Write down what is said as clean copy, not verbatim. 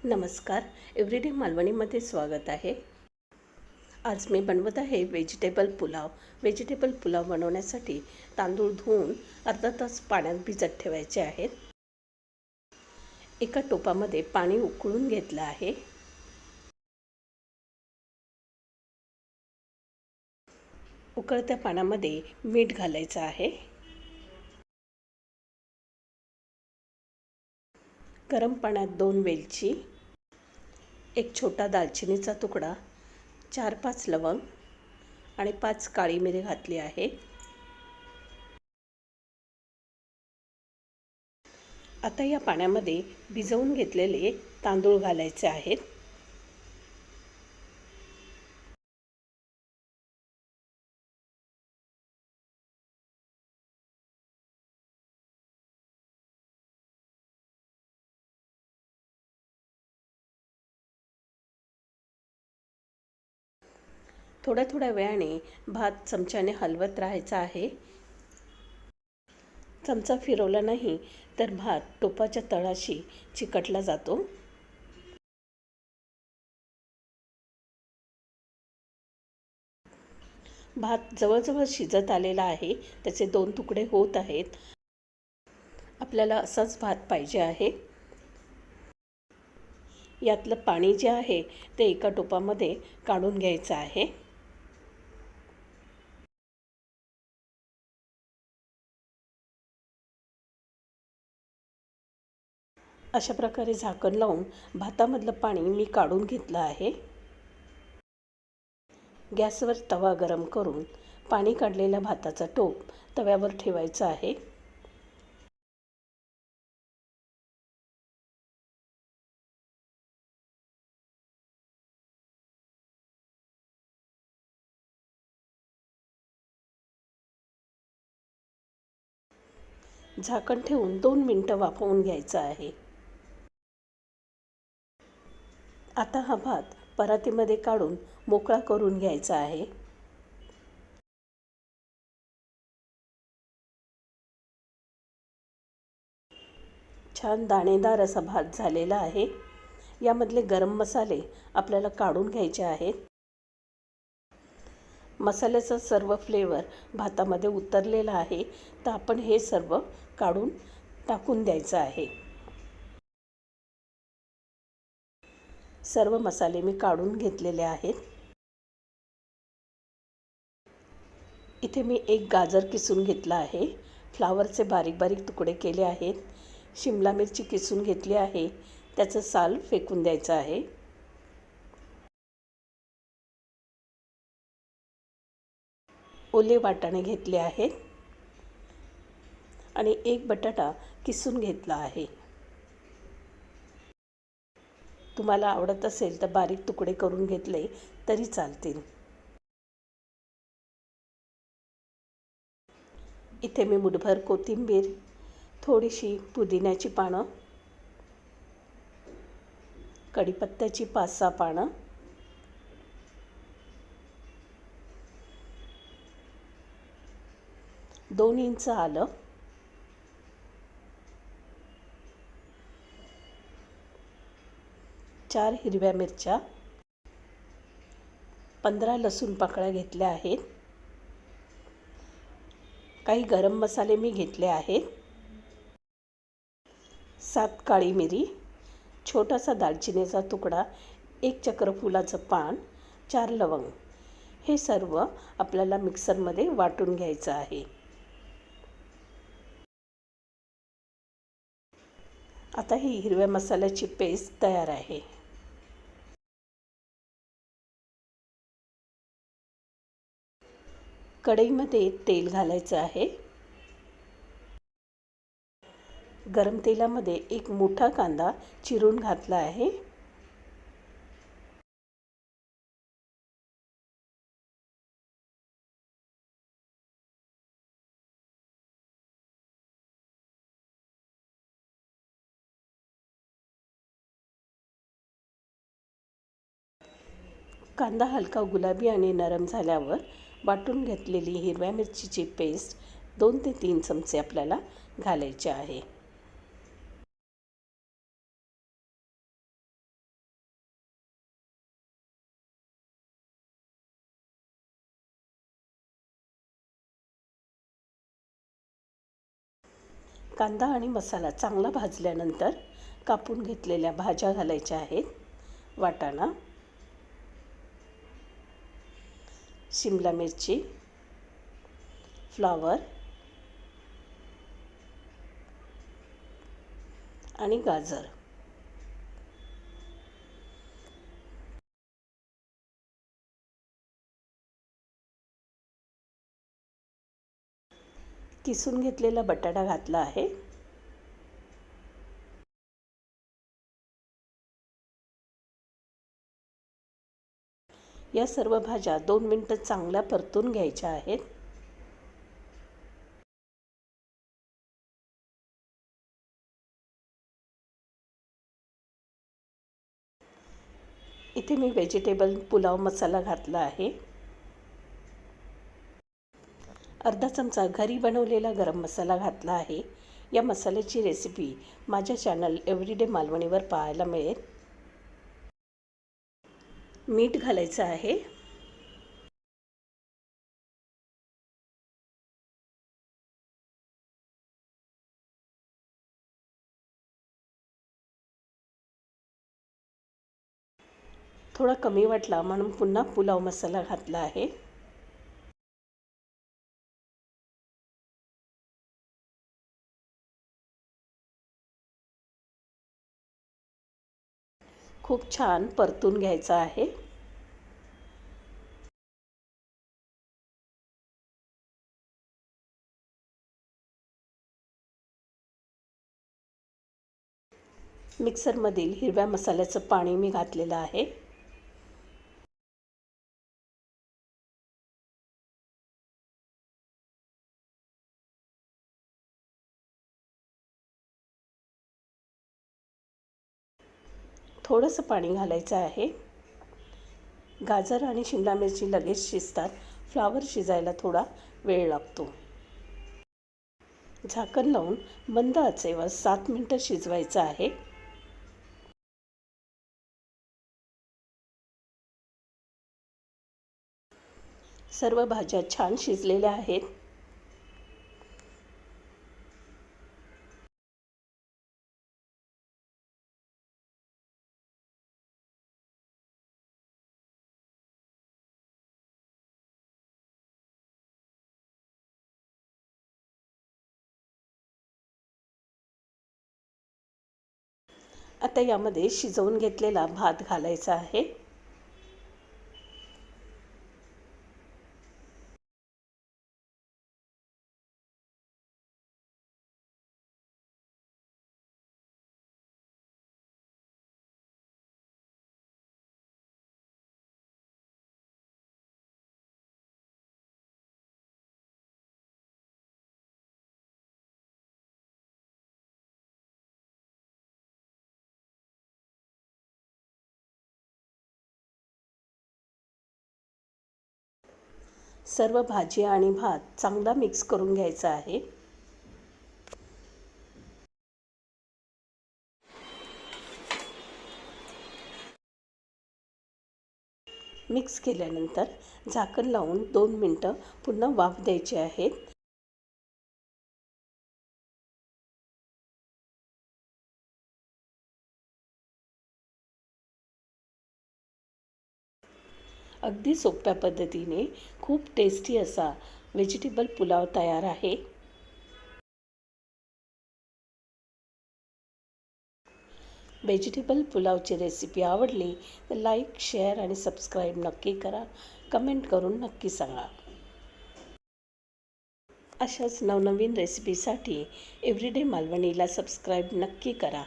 नमस्कार. एव्हरीडे मालवणीमध्ये स्वागत आहे. आज मी बनवत आहे व्हेजिटेबल पुलाव. व्हेजिटेबल पुलाव बनवण्यासाठी तांदूळ धुवून अर्धा तास पाण्यात भिजत ठेवायचे आहेत. एका टोपामध्ये पाणी उकळून घेतलं आहे. उकळत्या पाण्यामध्ये मीठ घालायचं आहे. गरम पाण्यात 2 वेलची, एक छोटा दालचिनीचा तुकडा, 4-5 लवंग आणि 5 काळी मिरी घातली आहे. आता या पाण्यामध्ये भिजवून घेतलेले तांदूळ घालायचे आहेत. थोड्या थोड्या वेळाने भात चमच्याने हलवत राहायचा आहे. चमचा फिरवला नाही तर भात टोपाच्या तळाशी चिकटला जातो. भात जवळजवळ शिजत आलेला आहे. त्याचे 2 तुकडे होत आहेत. आपल्याला असाच भात पाहिजे आहे. यातलं पाणी जे आहे ते एका टोपामध्ये काढून घ्यायचं आहे. अशा प्रकारे झाकण लावून भातामधलं पाणी मी काढून घेतलं आहे. गॅसवर तवा गरम करून पाणी काढलेल्या भाताचा टोप तव्यावर ठेवायचा आहे. झाकण ठेवून 2 मिनिटं वाफवून घ्यायचं आहे. आता हा भात परातीमध्ये काढून मोकळा करून घ्यायचा आहे. छान दाणेदार असा भात झालेला आहे. यामधले गरम मसाले आपल्याला काढून घ्यायचे आहेत. मसाल्याचा सर्व फ्लेवर भातामध्ये उतरलेला आहे, तर आपण हे सर्व काढून टाकून द्यायचं आहे. सर्व मसाले मी काढून घेतलेले आहेत. इथे मी एक गाजर किसून घेतला आहे. फ्लावरचे बारीक बारीक तुकडे केले आहेत. शिमला मिरची किसून घेतली आहे. त्याचं साल फेकून द्यायचं आहे. ओले वाटाणे घेतले आहेत आणि एक बटाटा किसून घेतला आहे. तुम्हाला आवडत असेल तर बारीक तुकडे करून घेतले तरी चालतील. इथे मी मुठभर कोथिंबीर, थोडीशी पुदिन्याची पानं, कढीपत्त्याची 5-6 पानं, दोन इंच आलं, 4 हिरव्या मिरच्या, 15 लसूण पाकळ्या घेतल्या आहेत. काही गरम मसाले मी घेतले आहेत. 7 काळी मिरी, छोटासा दालचिनीचा तुकडा, 1 चक्रफुलाचं पान, 4 लवंग. हे सर्व आपल्याला मिक्सरमध्ये वाटून घ्यायचं आहे. आता ही हिरव्या मसाल्याची पेस्ट तयार आहे. कढईमध्ये तेल घालायचं आहे. गरम तेलामध्ये एक मोठा कांदा चिरून घातला आहे. कांदा हलका गुलाबी आणि नरम झाल्यावर वाटून घेतलेली हिरव्या मिरचीची पेस्ट 2 ते 3 चमचे आपल्याला घालायचे आहे. कांदा आणि मसाला चांगला भाजल्यानंतर कापून घेतलेल्या भाज्या घालायच्या आहेत. वाटाणा, शिमला मिरची, फ्लॉवर आणि गाजर. किसून घेतलेला बटाटा घातला आहे. या सर्व भाज्या 2 मिनिटं चांगल्या परतून घ्यायच्या आहेत. इथे मी व्हेजिटेबल पुलाव मसाला घातला आहे. अर्धा चमचा घरी बनवलेला गरम मसाला घातला आहे. या मसाल्याची रेसिपी माझ्या चॅनल एव्हरीडे मालवणीवर पाहायला मिळेल. मीठ घालायचं आहे. थोडा कमी वाटला म्हणून पुन्हा पुलाव मसाला घातला आहे. खूप छान परतून घ्यायचा आहे. मिक्सरमधील हिरव्या मसाल्याचं पाणी मी घातलेलं आहे. थोडंसं पाणी घालायचं आहे. गाजर आणि शिमला मिरची लगेच शिजतात. फ्लॉवर शिजायला थोडा वेळ लागतो. झाकण लावून मंद आचेवर 7 मिनिटं शिजवायचं आहे. सर्व भाज्या छान शिजलेल्या आहेत. आता यामध्ये शिजवून घेतलेला भात घालायचा आहे. सर्व भाजी आणि भात चांगला मिक्स करून घ्यायचा आहे. मिक्स केल्यानंतर झाकण लावून 2 मिनिटं पुन्हा वाफ द्यायची आहे. अगदी सोप्या पद्धतीने खूप टेस्टी असा व्हेजिटेबल पुलाव तयार आहे. व्हेजिटेबल पुलावची रेसिपी आवडली तर लाईक, शेअर आणि सबस्क्राईब नक्की करा. कमेंट करून नक्की सांगा. अशाच नवनवीन रेसिपीसाठी एव्हरीडे मालवणीला सबस्क्राईब नक्की करा.